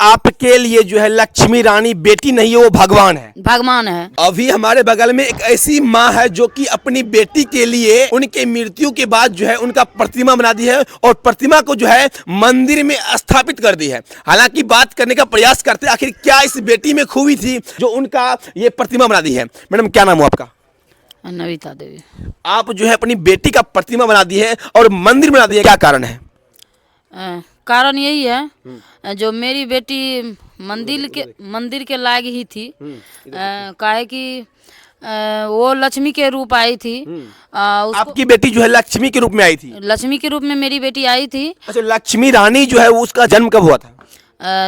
आपके लिए जो है लक्ष्मी रानी बेटी नहीं है, वो भगवान है। भगवान है। अभी हमारे बगल में एक ऐसी माँ है जो कि अपनी बेटी के लिए उनके मृत्यु के बाद जो है उनका प्रतिमा बना दी है और प्रतिमा को जो है मंदिर में स्थापित कर दी है। हालांकि बात करने का प्रयास करते हैं आखिर क्या इस बेटी में खूबी थी जो उनका ये प्रतिमा बना दी है। मैडम क्या नाम हो आपका? नविता देवी। आप जो है अपनी बेटी का प्रतिमा बना दी है और मंदिर बना दी है, क्या कारण है? कारण यही है जो मेरी बेटी मंदिर के लायक ही थी। काहे कि वो लक्ष्मी के रूप आई थी। आपकी बेटी जो है लक्ष्मी के रूप में आई थी? लक्ष्मी के रूप में मेरी बेटी आई थी। अच्छा, लक्ष्मी रानी जो है वो उसका जन्म कब हुआ था?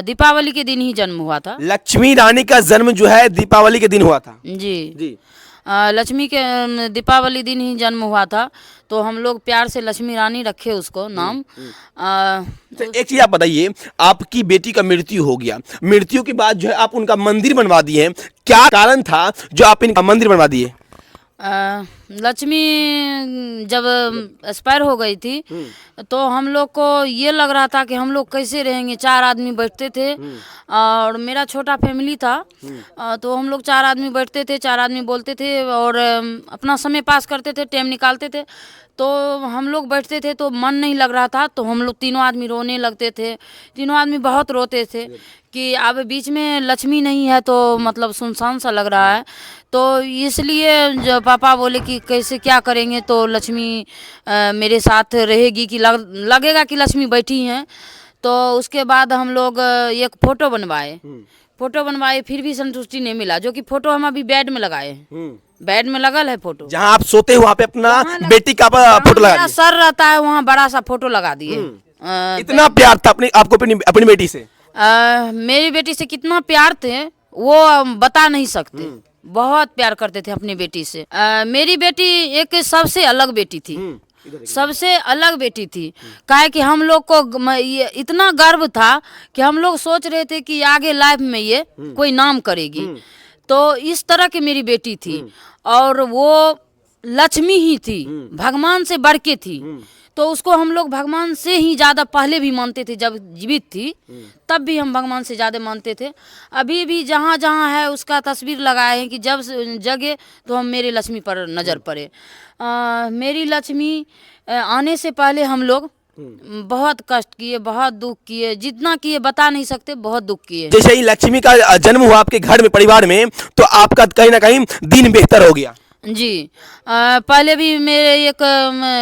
दीपावली के दिन ही जन्म हुआ था। लक्ष्मी रानी का जन्म जो है दीपावली के दिन हुआ था। जी जी। लक्ष्मी के दीपावली दिन ही जन्म हुआ था, तो हम लोग प्यार से लक्ष्मी रानी रखे उसको नाम। तो एक चीज आप बताइए, आपकी बेटी का मृत्यु हो गया, मृत्यु के बाद जो है आप उनका मंदिर बनवा दिए, क्या कारण था जो आप इनका मंदिर बनवा दिए? लक्ष्मी जब एक्सपायर हो गई थी तो हम लोग को ये लग रहा था कि हम लोग कैसे रहेंगे। 4 आदमी बैठते थे और मेरा छोटा फैमिली था। तो हम लोग 4 आदमी बैठते थे, 4 आदमी बोलते थे और अपना समय पास करते थे, टाइम निकालते थे। तो हम लोग बैठते थे तो मन नहीं लग रहा था, तो हम लोग तीनों आदमी रोने लगते थे। तीनों आदमी बहुत रोते थे कि अब बीच में लक्ष्मी नहीं है तो मतलब सुनसान सा लग रहा है। तो इसलिए जो पापा बोले कि कैसे क्या करेंगे, तो लक्ष्मी मेरे साथ रहेगी कि लगेगा कि लक्ष्मी बैठी हैं। तो उसके बाद हम लोग एक फ़ोटो बनवाए, फिर भी संतुष्टि नहीं मिला, जो कि फ़ोटो हम अभी बेड में लगाए हैं। बेड में लगल है फोटो, जहाँ आप सोते हो वहाँ पे अपना बेटी का फोटो लगा दिया। सर रहता है वहाँ बड़ा सा फोटो लगा दिए। इतना प्यार था आपको अपनी बेटी से? मेरी बेटी से कितना प्यार थे वो बता नहीं सकते। बहुत प्यार करते थे अपनी बेटी से। मेरी बेटी एक सबसे अलग बेटी थी, सबसे अलग बेटी थी। काहे कि हम लोग को ये इतना गर्व था कि हम लोग सोच रहे थे कि आगे लाइफ में ये कोई नाम करेगी। तो इस तरह की मेरी बेटी थी और वो लक्ष्मी ही थी, भगवान से बढ़ के थी। तो उसको हम लोग भगवान से ही ज़्यादा पहले भी मानते थे, जब जीवित थी तब भी हम भगवान से ज़्यादा मानते थे। अभी भी जहाँ जहाँ है उसका तस्वीर लगाए हैं कि जब जगे तो हम मेरे लक्ष्मी पर नज़र पड़े। मेरी लक्ष्मी आने से पहले हम लोग बहुत कष्ट किए, बहुत दुख किए, जितना किए बता नहीं सकते, बहुत दुख किए। जैसे ही लक्ष्मी का जन्म हुआ आपके घर में, परिवार में, तो आपका कहीं ना कहीं दिन बेहतर हो गया। जी पहले भी मेरे एक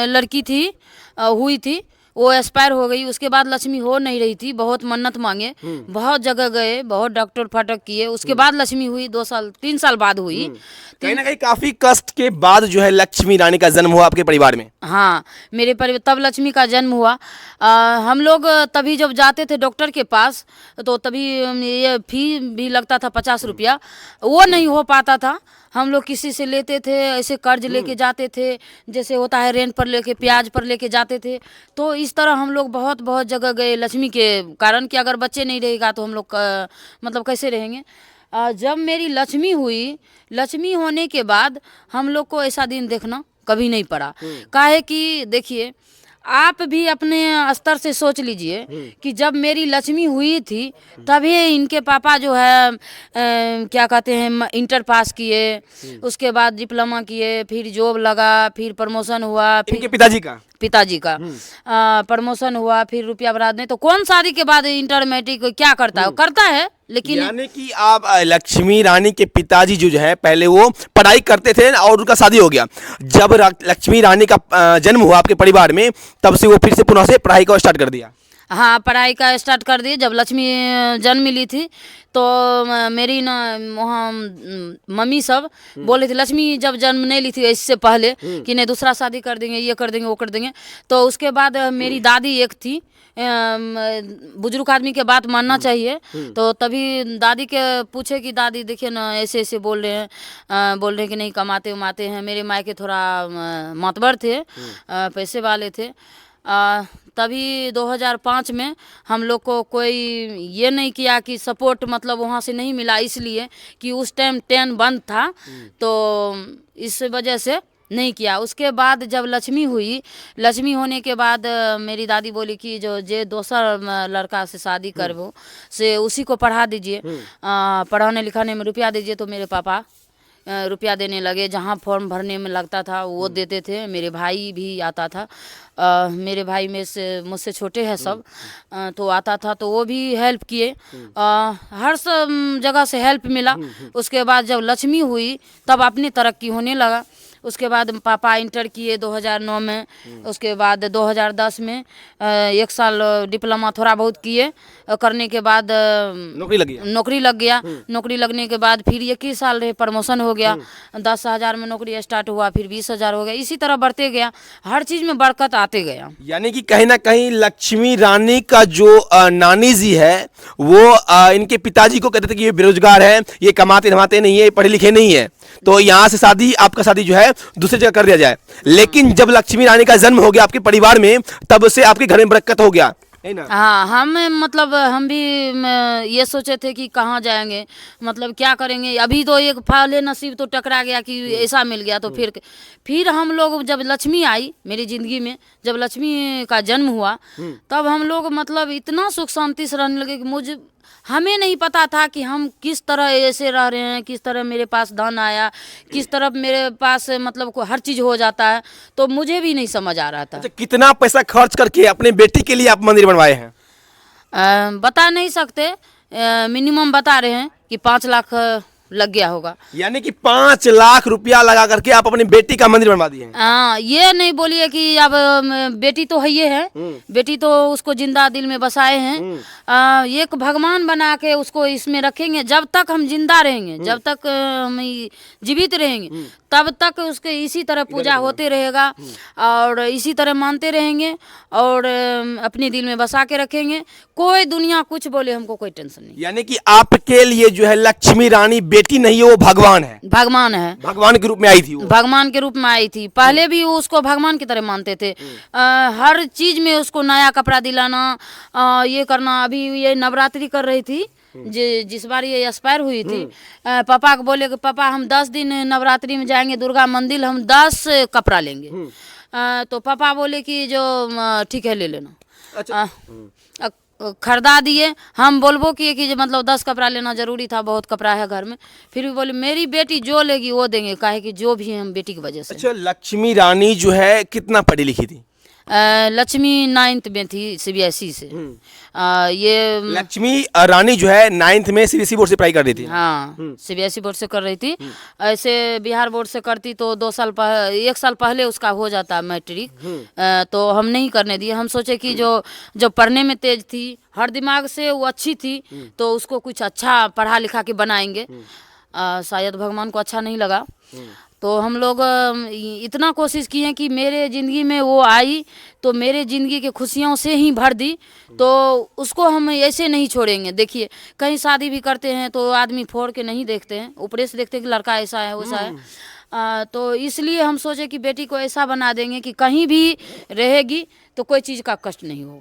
लड़की थी, हुई थी, वो एक्सपायर हो गई। उसके बाद लक्ष्मी हो नहीं रही थी, बहुत मन्नत मांगे, बहुत जगह गए, बहुत डॉक्टर फाटक किए, उसके बाद लक्ष्मी हुई। 2-3 साल बाद हुई। कहीं ना कहीं काफी कष्ट के बाद जो है लक्ष्मी रानी का जन्म हुआ आपके परिवार में। हाँ, मेरे परिवार तब लक्ष्मी का जन्म हुआ। हम लोग तभी जब जाते थे डॉक्टर के पास तो तभी ये फी भी लगता था 50 रुपया, वो नहीं हो पाता था। हम लोग किसी से लेते थे, ऐसे कर्ज लेके जाते थे, जैसे होता है रेंट पर लेके, ब्याज पर लेके जाते थे। तो इस तरह हम लोग बहुत बहुत जगह गए लक्ष्मी के कारण, कि अगर बच्चे नहीं रहेगा तो हम लोग मतलब कैसे रहेंगे। जब मेरी लक्ष्मी हुई, लक्ष्मी होने के बाद हम लोग को ऐसा दिन देखना कभी नहीं पड़ा। काहे कि देखिए, आप भी अपने स्तर से सोच लीजिए कि जब मेरी लक्ष्मी हुई थी तभी इनके पापा जो है क्या कहते हैं इंटर पास किए, उसके बाद डिप्लोमा किए, फिर जॉब लगा, फिर प्रमोशन हुआ। फिर इनके पिताजी का प्रमोशन हुआ, फिर रुपया बराबर नहीं। तो कौन शादी के बाद इंटर मैट्रिक क्या करता है? करता है, लेकिन यानी कि आप लक्ष्मी रानी के पिताजी जो है पहले वो पढ़ाई करते थे और उनका शादी हो गया। जब लक्ष्मी रानी का जन्म हुआ आपके परिवार में, तब से वो फिर से पुनः से पढ़ाई को स्टार्ट कर दिया। हाँ, पढ़ाई का स्टार्ट कर दी। जब लक्ष्मी जन्म ली थी तो मेरी ना वहाँ मम्मी सब बोल रही थी, लक्ष्मी जब जन्म नहीं ली थी इससे पहले, कि नहीं दूसरा शादी कर देंगे, ये कर देंगे, वो कर देंगे। तो उसके बाद मेरी दादी एक थी, बुजुर्ग आदमी के बात मानना चाहिए। तो तभी दादी के पूछे कि दादी देखिए ना ऐसे ऐसे बोल रहे हैं कि नहीं कमाते उमाते हैं। मेरे मायके थोड़ा मातबर थे, पैसे वाले थे। तभी 2005 में हम लोग को कोई ये नहीं किया कि सपोर्ट मतलब वहाँ से नहीं मिला, इसलिए कि उस टाइम ट्रेन बंद था। तो इस वजह से नहीं किया। उसके बाद जब लक्ष्मी हुई, लक्ष्मी होने के बाद मेरी दादी बोली कि जो जे दूसरा लड़का से शादी करबो से उसी को पढ़ा दीजिए, पढ़ाने लिखाने में रुपया दीजिए। तो मेरे पापा रुपया देने लगे, जहाँ फॉर्म भरने में लगता था वो देते थे। मेरे भाई भी आता था, मेरे भाई में से मुझसे छोटे हैं सब, तो आता था तो वो भी हेल्प किए। हर सब जगह से हेल्प मिला। उसके बाद जब लक्ष्मी हुई तब अपनी तरक्की होने लगा। उसके बाद पापा इंटर किए 2009 में। उसके बाद 2010 में 1 साल डिप्लोमा थोड़ा बहुत किए। करने के बाद नौकरी लगी? नौकरी लग गया। नौकरी लगने के बाद फिर 21 साल रहे, प्रमोशन हो गया। 10,000 में नौकरी स्टार्ट हुआ, फिर 20,000 हो गया। इसी तरह बढ़ते गया, हर चीज़ में बरकत आते गया। यानी कि कहीं ना कहीं लक्ष्मी रानी का जो नानी जी है वो इनके पिताजी को कहते थे कि ये बेरोजगार है, ये कमाते धमाते नहीं है, ये पढ़े लिखे नहीं है, तो यहाँ से शादी, आपका शादी जो है दूसरी जगह कर दिया जाए। लेकिन जब लक्ष्मी रानी का जन्म हो गया आपके परिवार में, तब से आपके घर में बरकत हो गया, है ना? हाँ, हम भी ये सोचे थे कि कहाँ जाएंगे, मतलब क्या करेंगे। अभी तो एक फाले नसीब तो टकरा गया कि ऐसा मिल गया। तो फिर हम लोग जब लक्ष्मी आई मेरी ज़िंदगी में, जब लक्ष्मी का जन्म हुआ तब हम लोग मतलब इतना सुख शांति से रहने लगे कि हमें नहीं पता था कि हम किस तरह ऐसे रह रहे हैं, किस तरह मेरे पास धन आया, किस तरह मेरे पास मतलब हर चीज़ हो जाता है। तो मुझे भी नहीं समझ आ रहा था। अच्छा, कितना पैसा खर्च करके अपने बेटी के लिए आप मंदिर बनवाए हैं? बता नहीं सकते, मिनिमम बता रहे हैं कि 5 लाख लग गया होगा। यानी कि 5 लाख रुपया लगा करके आप अपनी बेटी का मंदिर बनवा दिए हैं? हाँ, ये नहीं बोलिए कि अब बेटी तो है, ये है बेटी तो उसको जिंदा दिल में बसाए हैं। एक भगवान बना के उसको इसमें रखेंगे। जब तक हम जिंदा रहेंगे, जब तक हम जीवित रहेंगे, तब तक उसके इसी तरह पूजा होते रहेगा और इसी तरह मानते रहेंगे और अपने दिल में बसा के रखेंगे। कोई दुनिया कुछ बोले, हमको कोई टेंशन नहीं। यानी कि आपके लिए जो है लक्ष्मी रानी बेटी नहीं है, वो भगवान है। भगवान है, भगवान के रूप में आई थी वो। भगवान के रूप में आई थी। पहले भी वो उसको भगवान की तरह मानते थे। हर चीज में उसको नया कपड़ा दिलाना, ये करना। अभी ये नवरात्रि कर रही थी, जिस बार ये एक्सपायर हुई थी, पापा को बोले कि पापा हम 10 दिन नवरात्रि में जाएंगे दुर्गा मंदिर, हम 10 कपड़ा लेंगे। तो पापा बोले कि जो ठीक है ले लेना। अच्छा। खरीदा दिए। हम बोलबो किए कि मतलब 10 कपड़ा लेना जरूरी था, बहुत कपड़ा है घर में। फिर भी बोले मेरी बेटी जो लेगी वो देंगे, काहे कि जो भी है हम बेटी की वजह से। अच्छा, लक्ष्मी रानी जो है कितना पढ़ी लिखी थी? लक्ष्मी 9th में थी CBSE से। ये लक्ष्मी रानी जो है 9th में CBSE बोर्ड से पढ़ाई कर रही थी। हाँ, CBSE बोर्ड से कर रही थी। ऐसे बिहार बोर्ड से करती तो 1 साल पहले उसका हो जाता मैट्रिक। तो हम नहीं करने दिए। हम सोचे कि जो पढ़ने में तेज थी, हर दिमाग से वो अच्छी थी, तो उसको कुछ अच्छा पढ़ा लिखा के बनाएंगे। शायद भगवान को अच्छा नहीं लगा, तो हम लोग इतना कोशिश किए कि मेरे ज़िंदगी में वो आई तो मेरे ज़िंदगी के खुशियों से ही भर दी। तो उसको हम ऐसे नहीं छोड़ेंगे। देखिए, कहीं शादी भी करते हैं तो आदमी फोड़ के नहीं देखते हैं, ऊपरे से देखते हैं कि लड़का ऐसा है वैसा है। तो इसलिए हम सोचे कि बेटी को ऐसा बना देंगे कि कहीं भी रहेगी तो कोई चीज़ का कष्ट नहीं होगा।